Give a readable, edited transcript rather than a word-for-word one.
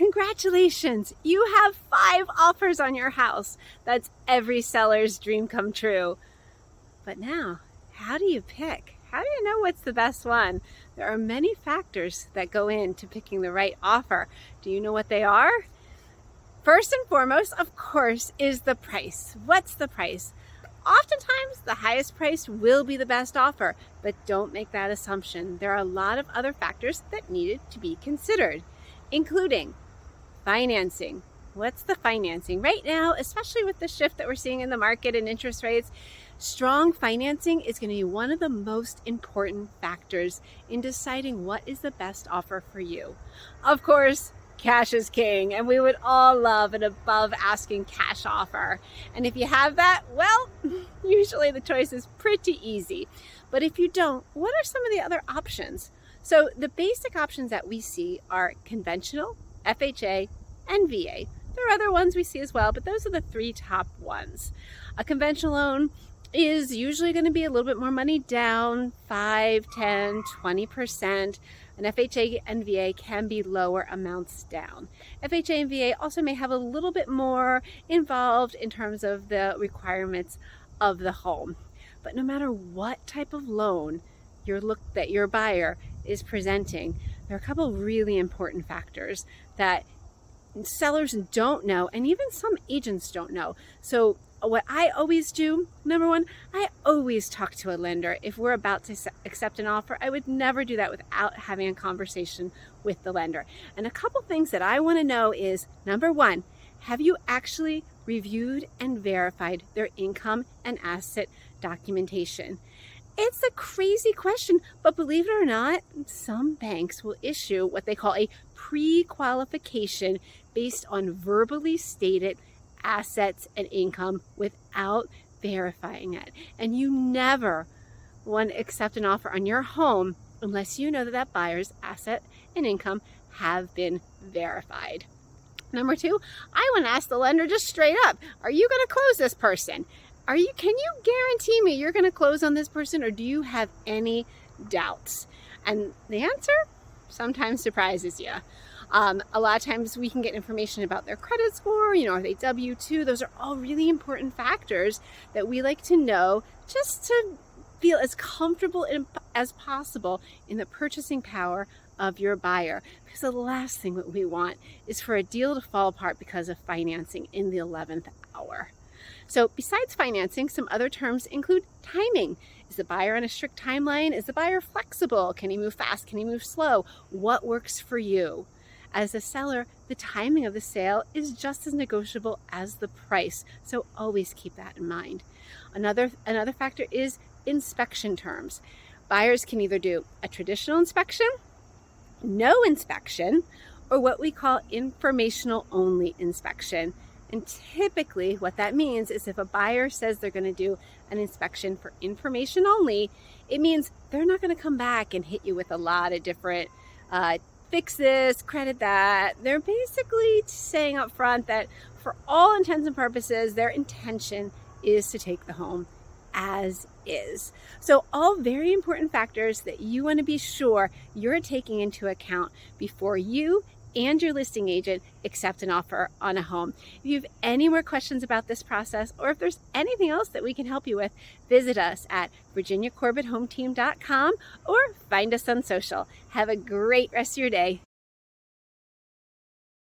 Congratulations! You have 5 offers on your house. That's every seller's dream come true. But now, how do you pick? How do you know what's the best one? There are many factors that go into picking the right offer. Do you know what they are? First and foremost, of course, is the price. What's the price? Oftentimes, the highest price will be the best offer, but don't make that assumption. There are a lot of other factors that needed to be considered, including financing. What's the financing? Right now, especially with the shift that we're seeing in the market and interest rates, strong financing is going to be one of the most important factors in deciding what is the best offer for you. Of course, cash is king, and we would all love an above asking cash offer. And if you have that, well, usually the choice is pretty easy. But if you don't, what are some of the other options? So the basic options that we see are conventional, FHA, and VA. There are other ones we see as well, but those are the 3 top ones. A conventional loan is usually going to be a little bit more money down, 5, 10, 20%. An FHA and VA can be lower amounts down. FHA and VA also may have a little bit more involved in terms of the requirements of the home. But no matter what type of loan that your buyer is presenting, there are a couple of really important factors that sellers don't know, and even some agents don't know. So what I always do, number one, I always talk to a lender. If we're about to accept an offer, I would never do that without having a conversation with the lender. And a couple things that I want to know is, number one, have you actually reviewed and verified their income and asset documentation? It's a crazy question, but believe it or not, some banks will issue what they call a pre-qualification based on verbally stated assets and income without verifying it. And you never want to accept an offer on your home unless you know that that buyer's asset and income have been verified. Number two, I want to ask the lender just straight up, are you going to close this person? Can you guarantee me you're going to close on this person, or do you have any doubts? And the answer sometimes surprises you. A lot of times we can get information about their credit score, are they W-2? Those are all really important factors that we like to know just to feel as comfortable as possible in the purchasing power of your buyer. Because the last thing that we want is for a deal to fall apart because of financing in the 11th hour. So besides financing, some other terms include timing. Is the buyer on a strict timeline? Is the buyer flexible? Can he move fast? Can he move slow? What works for you? As a seller, the timing of the sale is just as negotiable as the price. So always keep that in mind. Another factor is inspection terms. Buyers can either do a traditional inspection, no inspection, or what we call informational only inspection. And typically what that means is if a buyer says they're going to do an inspection for information only, it means they're not going to come back and hit you with a lot of different fix this, credit that. They're basically saying up front that for all intents and purposes, their intention is to take the home as is. So all very important factors that you want to be sure you're taking into account before you and your listing agent accept an offer on a home. If you have any more questions about this process, or if there's anything else that we can help you with, visit us at virginiacorbetthometeam.com or find us on social. Have a great rest of your day.